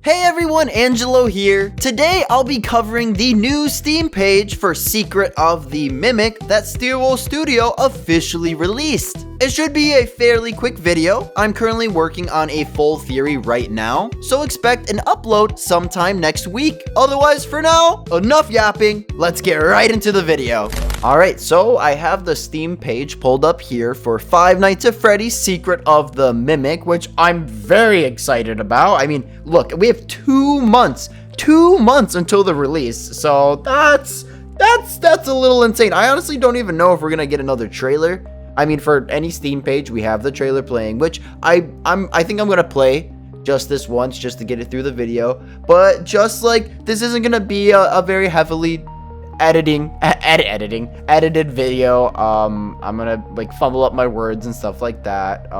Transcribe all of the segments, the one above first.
Hey everyone, Angelo here. Today I'll be covering the new Steam page for Secret of the Mimic that Steel Studio officially released. It should be a fairly quick video. I'm currently working on a full theory right now, so expect an upload sometime next week. Otherwise, for now, enough yapping. Let's get right into the video. Alright, so I have the Steam page pulled up here for Five Nights at Freddy's Secret of the Mimic, which I'm very excited about. I mean, look, we have 2 months until the release, so that's a little insane. I honestly don't even know if we're gonna get another trailer. I mean, for any Steam page, we have the trailer playing, which I think I'm gonna play just this once, just to get it through the video. But just like this isn't gonna be a very heavily edited video. I'm gonna like fumble up my words and stuff like that.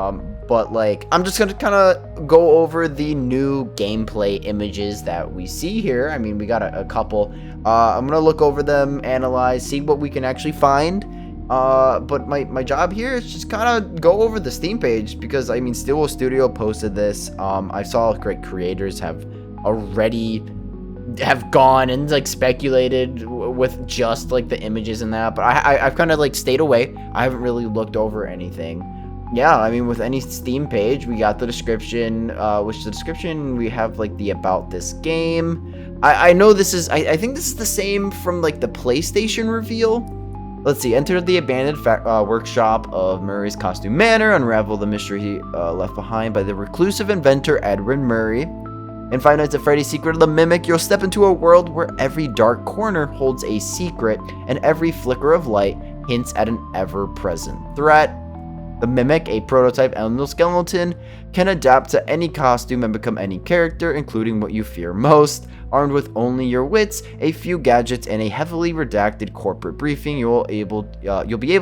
But like I'm just gonna kind of go over the new gameplay images that we see here. I mean, we got a couple. I'm gonna look over them, analyze, see what we can actually find. But my job here is just kind of go over the Steam page, because I mean, Steel Studio posted this. I saw great creators have gone and like speculated with just like the images and that, but I've kind of like stayed away. I haven't really looked over anything. Yeah, I mean, with any Steam page, we got the description, which the description we have like the about this game. I know this is, I think this is the same from like the PlayStation reveal. Let's see. Enter the abandoned workshop of Murray's Costume Manor. Unravel the mystery left behind by the reclusive inventor Edwin Murray. In Five Nights at Freddy's Secret of the Mimic, you'll step into a world where every dark corner holds a secret, and every flicker of light hints at an ever-present threat. The Mimic, a prototype endoskeleton, can adapt to any costume and become any character, including what you fear most. Armed with only your wits, a few gadgets, and a heavily redacted corporate briefing, you'll be able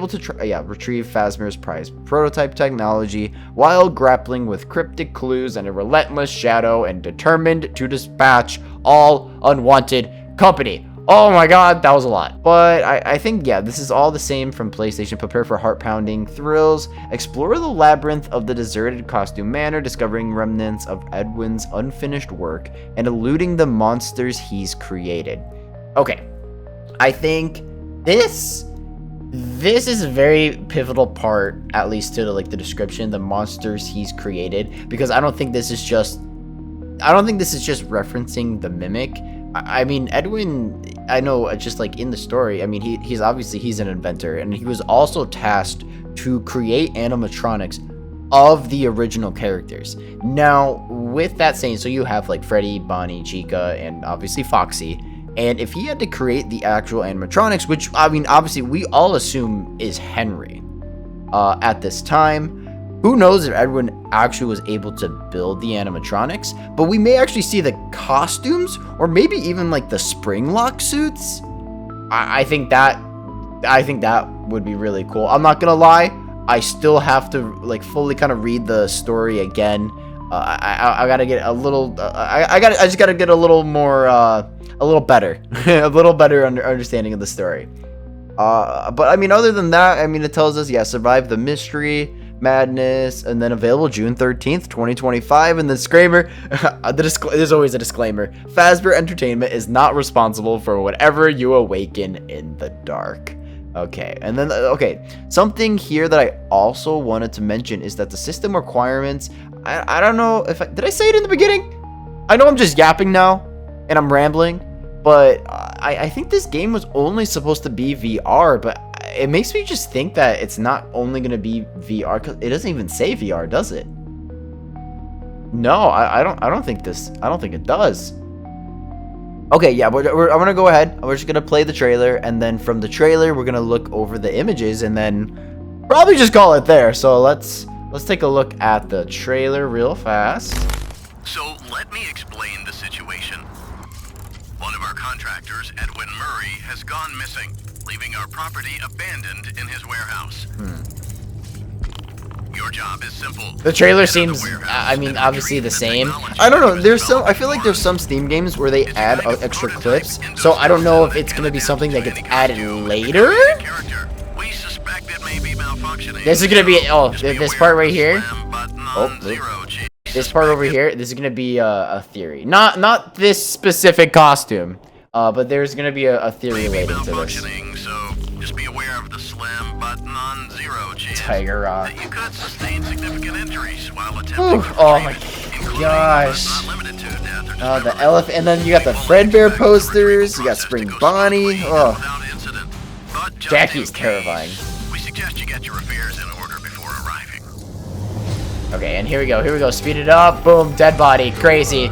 to retrieve Phasmer's prized prototype technology while grappling with cryptic clues and a relentless shadow, and determined to dispatch all unwanted company. Oh my god, that was a lot. But I think, yeah, this is all the same from PlayStation. Prepare for heart-pounding thrills. Explore the labyrinth of the deserted Costume Manor, discovering remnants of Edwin's unfinished work and eluding the monsters he's created. Okay, I think this is a very pivotal part, at least to like the description, the monsters he's created, because I don't think this is just referencing the Mimic. I mean, Edwin, I know, just like in the story, I mean, he's an inventor, and he was also tasked to create animatronics of the original characters. Now, with that saying, so you have like Freddy, Bonnie, Chica, and obviously Foxy, and if he had to create the actual animatronics, which, I mean, obviously we all assume is Henry at this time. Who knows if Edwin actually was able to build the animatronics, but we may actually see the costumes, or maybe even like the spring lock suits. I think that would be really cool. I'm not gonna lie, I still have to like fully kind of read the story again. I gotta get a little. I just gotta get a little more, a little better, a little better understanding of the story. But I mean, other than that, I mean, it tells us, yeah, survive the mystery madness, and then available June 13th, 2025. And the disclaimer, there's always a disclaimer. Fazbear Entertainment is not responsible for whatever you awaken in the dark. Okay, and then, okay, something here that I also wanted to mention is that the system requirements, I don't know if did I say it in the beginning? I know I'm just yapping now, and I'm rambling, but I think this game was only supposed to be VR, but it makes me just think that it's not only going to be VR, because it doesn't even say VR, does it? No, I don't think it does. Okay, yeah, I'm going to go ahead. We're just going to play the trailer, and then from the trailer, we're going to look over the images, and then probably just call it there. So let's take a look at the trailer real fast. So let me explain the situation. One of our contractors, Edwin Murray, has gone missing, leaving our property abandoned in his warehouse. Your job is simple. The trailer seems, I mean, obviously the same. I don't know, I feel like there's some Steam games where they add extra clips, so I don't know if it's going to be something that gets added later? We suspect it may be malfunctioning. This is going to be, oh, this part right here. Oh, this part over here, this is gonna be a theory. Not this specific costume, but there's gonna be a theory related to this. So just be aware of the slim but non-zero chance Tiger Rock. that you could sustain significant injuries while attempting to Oh my including, gosh. but not limited to, death or The elephant, and then you got the Fredbear posters. You got Spring Bonnie. Oh, without incident. But just Jackie's in case, terrifying. We suggest you get your affairs in order before arriving. Okay, and here we go. Here we go. Speed it up. Boom. Dead body. Crazy.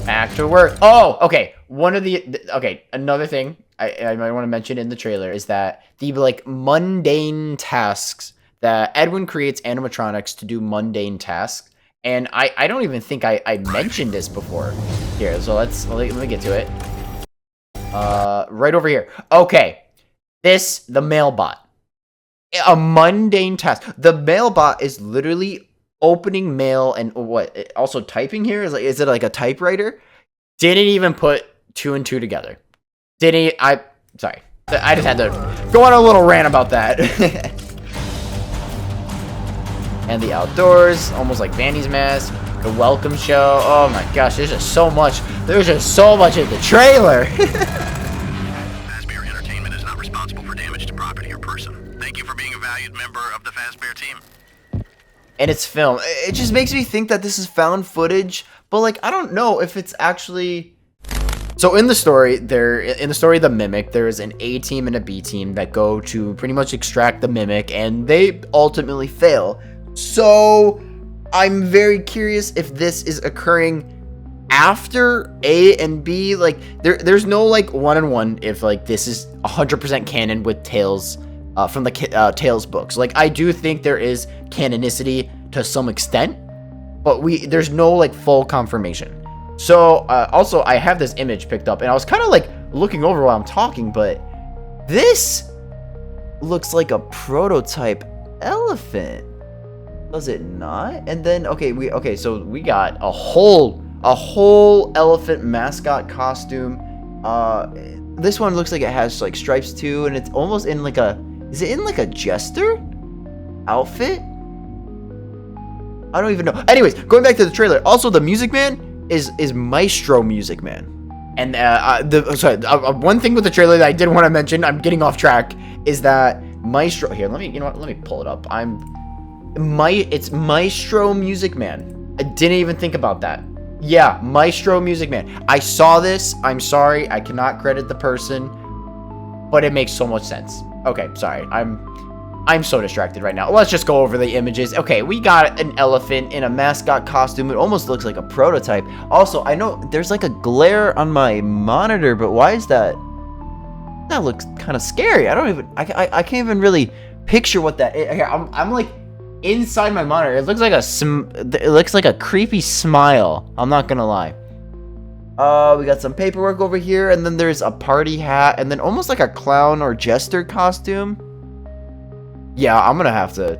Back to work. Oh, okay. Okay, another thing I might want to mention in the trailer is that the like mundane tasks that Edwin creates animatronics to do mundane tasks. And I don't even think I mentioned this before. Here, so let me get to it. Right over here. Okay. The mailbot. A mundane task. The mailbot is literally opening mail and what? Also typing here? Is it like a typewriter? Didn't even put 2 and 2 together. Sorry. I just had to go on a little rant about that. And the outdoors, almost like Vanny's mask. The welcome show. Oh my gosh, there's just so much. There's just so much in the trailer. Fazbear Entertainment is not responsible for damage to property or person. Thank you for being a valued member of the Fazbear team. And it's film. It just makes me think that this is found footage, but like I don't know if it's actually. So in the story, The Mimic, there is an A team and a B team that go to pretty much extract the Mimic, and they ultimately fail. So I'm very curious if this is occurring after A and B. Like there's no like 1-on-1 if like this is 100% canon with Tales from the Tales books. Like I do think there is canonicity to some extent, but there's no like full confirmation. So also I have this image picked up and I was kind of like looking over while I'm talking, but this looks like a prototype elephant. Does it not? And then so we got a whole elephant mascot costume. This one looks like it has like stripes too, and it's almost in like is it in like a jester outfit? I don't even know. Anyways, going back to the trailer. Also, the Music Man is Maestro Music Man. And one thing with the trailer that I did want to mention, I'm getting off track, is that Maestro. Here, let me pull it up. It's Maestro Music Man. I didn't even think about that. Yeah, Maestro Music Man. I saw this. I'm sorry. I cannot credit the person, but it makes so much sense. Okay, sorry. I'm so distracted right now. Let's just go over the images. Okay, we got an elephant in a mascot costume. It almost looks like a prototype. Also, I know there's like a glare on my monitor, but why is that? That looks kind of scary. I can't even really picture what that is. Here, I'm like inside my monitor. It looks like a creepy smile. I'm not gonna lie. We got some paperwork over here, and then there's a party hat, and then almost like a clown or jester costume. Yeah, I'm gonna have to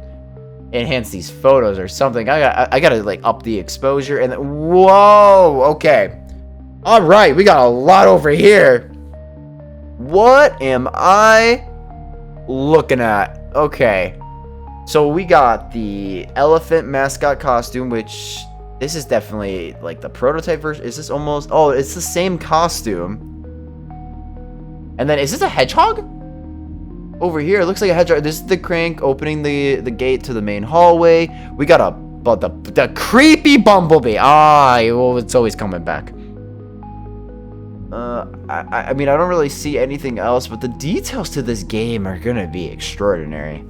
enhance these photos or something. I gotta like up the exposure, and then, whoa, okay. All right, we got a lot over here. What am I looking at? Okay. So we got the elephant mascot costume, which this is definitely like the prototype version. Is this almost? Oh, it's the same costume. And then is this a hedgehog? Over here, it looks like a hedgehog. This is the crank opening the gate to the main hallway. We got the creepy bumblebee. Well, it's always coming back. I mean, I don't really see anything else, but the details to this game are gonna be extraordinary.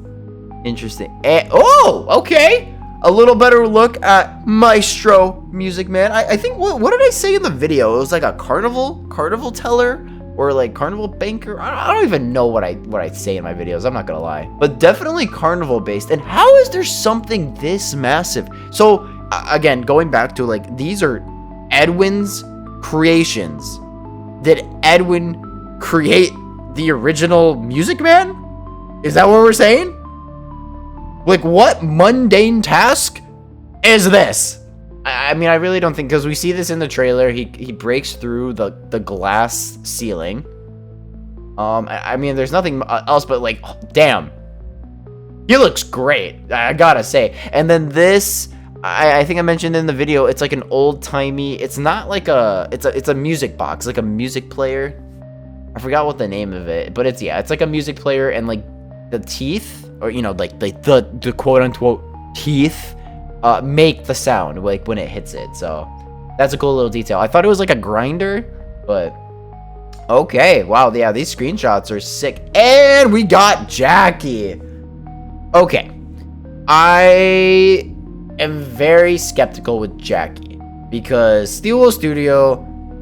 Interesting. Okay. A little better look at Maestro Music Man. I think, what did I say in the video? It was like a carnival teller or like carnival banker. I don't even know what I say in my videos. I'm not gonna lie, but definitely carnival based. And how is there something this massive? So again, going back to like, these are Edwin's creations. Did Edwin create the original Music Man? Is that what we're saying? Like, what mundane task is this? I mean, I really don't think, because we see this in the trailer. He breaks through the glass ceiling. I mean, there's nothing else but like, damn, he looks great, I gotta say. And then this, I think I mentioned in the video, it's like an old-timey, it's not like it's a music box, like a music player. I forgot what the name of it, but it's like a music player, and like the teeth, or you know, like the quote-unquote teeth make the sound like when it hits it. So that's a cool little detail. I thought it was like a grinder, but okay. Wow, yeah, these screenshots are sick. And we got Jackie. Okay. I am very skeptical with Jackie because Steelwell Studio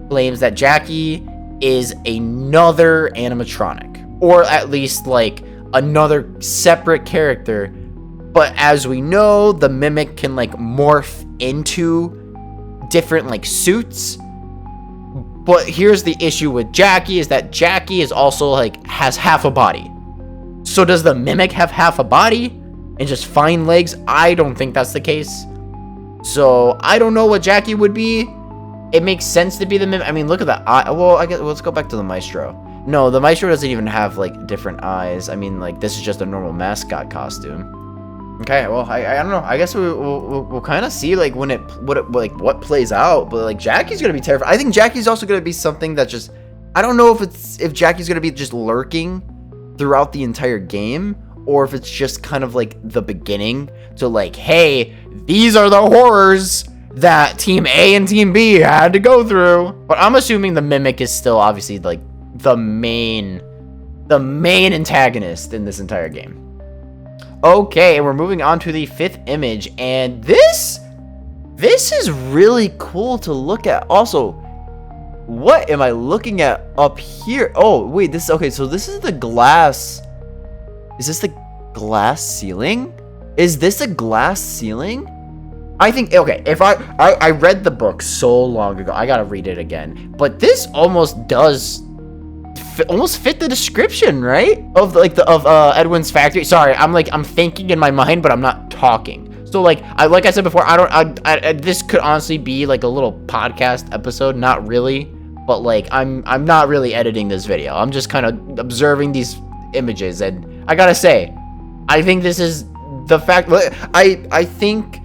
claims that Jackie is another animatronic, or at least like another separate character. But as we know, the Mimic can like morph into different like suits. But here's the issue with Jackie, is that Jackie is also like has half a body. So does the Mimic have half a body and just fine legs? I don't think that's the case. So I don't know what Jackie would be. It makes sense to be the Mimic. I mean, look at the eye. Well, I guess let's go back to the Maestro. No, the Maestro doesn't even have like different eyes. I mean, like this is just a normal mascot costume. Okay, well, I don't know. I guess we'll kind of see like when what plays out. But like Jackie's gonna be terrifying. I think Jackie's also gonna be something that just, I don't know if Jackie's gonna be just lurking throughout the entire game, or if it's just kind of like the beginning to like, hey, these are the horrors that Team A and Team B had to go through. But I'm assuming the Mimic is still obviously like the main antagonist in this entire game. Okay, and we're moving on to the 5th image, and this is really cool to look at. Also, what am I looking at up here? Oh, wait, this, okay, so this is the glass. Is this the glass ceiling? Is this a glass ceiling? I think, okay, if I read the book so long ago, I gotta read it again. But this almost does fit the description, right? Of Edwin's factory. Sorry, I'm thinking in my mind, but I'm not talking. So like I said before, this could honestly be like a little podcast episode, not really, but like I'm not really editing this video. I'm just kind of observing these images, and I gotta say, I think this is the fact. I think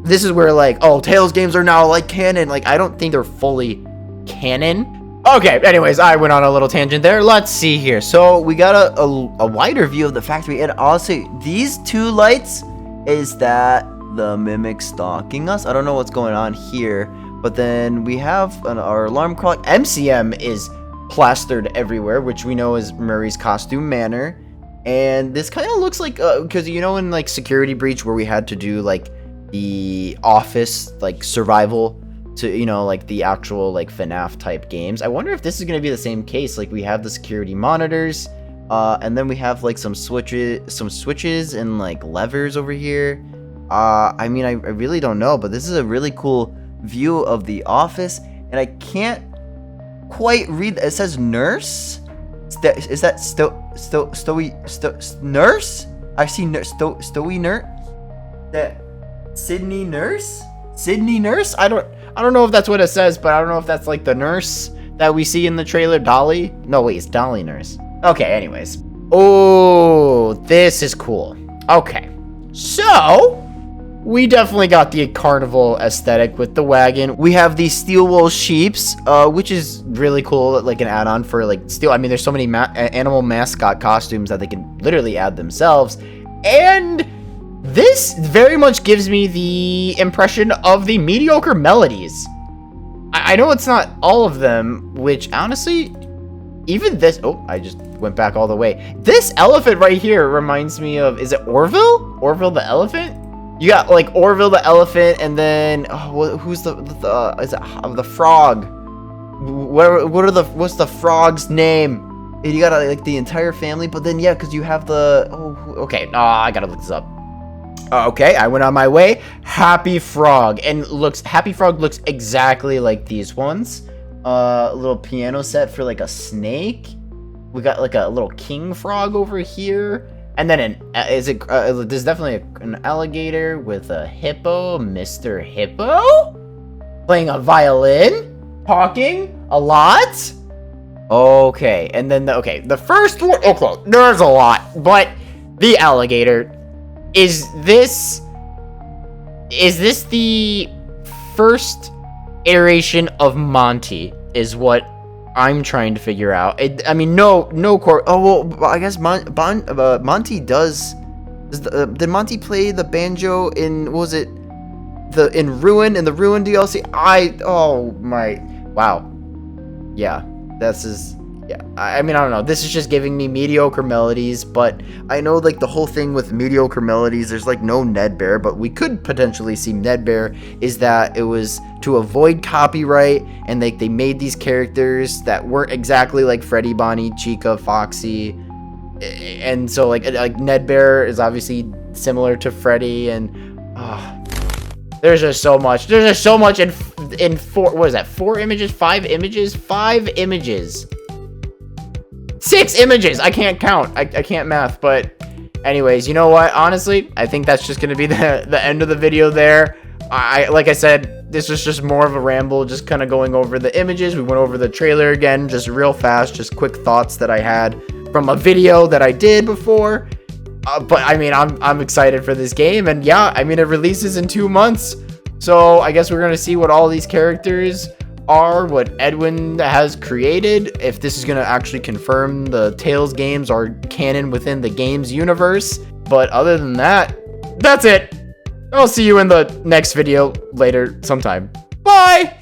this is where like, oh, Tales games are now like canon. Like I don't think they're fully canon. Okay, anyways, I went on a little tangent there. Let's see here. So we got a wider view of the factory, and honestly, these 2 lights, is that the Mimic stalking us? I don't know what's going on here, but then we have our alarm clock. MCM is plastered everywhere, which we know is Murray's costume manor, and this kind of looks like because you know in like Security Breach where we had to do like the office like survival to, you know, like the actual like FNAF type games. I wonder if this is going to be the same case. Like we have the security monitors, and then we have like some switches and like levers over here. I mean, I really don't know, but this is a really cool view of the office, and I can't quite read. It says nurse. Is that nurse? I see Stowy nurse. That Sydney nurse. Sydney nurse. I don't know if that's what it says, but I don't know if that's like the nurse that we see in the trailer. Dolly? No, wait, it's Dolly Nurse. Okay, anyways. Oh, this is cool. Okay. So, we definitely got the carnival aesthetic with the wagon. We have the Steelwell sheeps, which is really cool, like an add-on for like Steel. I mean, there's so many animal mascot costumes that they can literally add themselves. And this very much gives me the impression of the mediocre melodies. I know it's not all of them, which honestly, even this, oh, I just went back all the way. This elephant right here reminds me of, is it Orville? Orville the elephant? You got like Orville the elephant, and then, oh, who's the is it the frog? What's the frog's name? And you got like the entire family, but then yeah, because you have the, oh, okay, I gotta look this up. Okay, I went on my way. Happy Frog, and Happy Frog looks exactly like these ones. A little piano set for like a snake. We got like a little king frog over here, and then there's definitely an alligator with a hippo, Mr. Hippo, playing a violin, talking a lot. Okay, and then the first one. Okay, there's a lot, but the alligator. Is this Is this the first iteration of Monty? Is what I'm trying to figure out. I mean, no core. Oh well, I guess Monty does. Did Monty play the banjo in, what was it, in the Ruin DLC? Oh my, wow, yeah, this is, yeah. I mean, I don't know. This is just giving me mediocre melodies, but I know like the whole thing with mediocre melodies, there's like no Ned Bear, but we could potentially see Ned Bear, is that it was to avoid copyright, and like they made these characters that weren't exactly like Freddy, Bonnie, Chica, Foxy. And so like Ned Bear is obviously similar to Freddy, and there's just so much in four, what is that, 4 images, 5 images, 5 images, 6 images. I can't count, I can't math. But anyways, you know what, honestly, I think that's just gonna be the end of the video there. Like I said, this was just more of a ramble, just kind of going over the images. We went over the trailer again, just real fast, just quick thoughts that I had from a video that I did before. But I mean, I'm excited for this game, and yeah, I mean, it releases in 2 months, so I guess we're gonna see what all these characters are, what Edwin has created, if this is gonna actually confirm the Tales games are canon within the games universe. But other than that, that's it. I'll see you in the next video later sometime. Bye!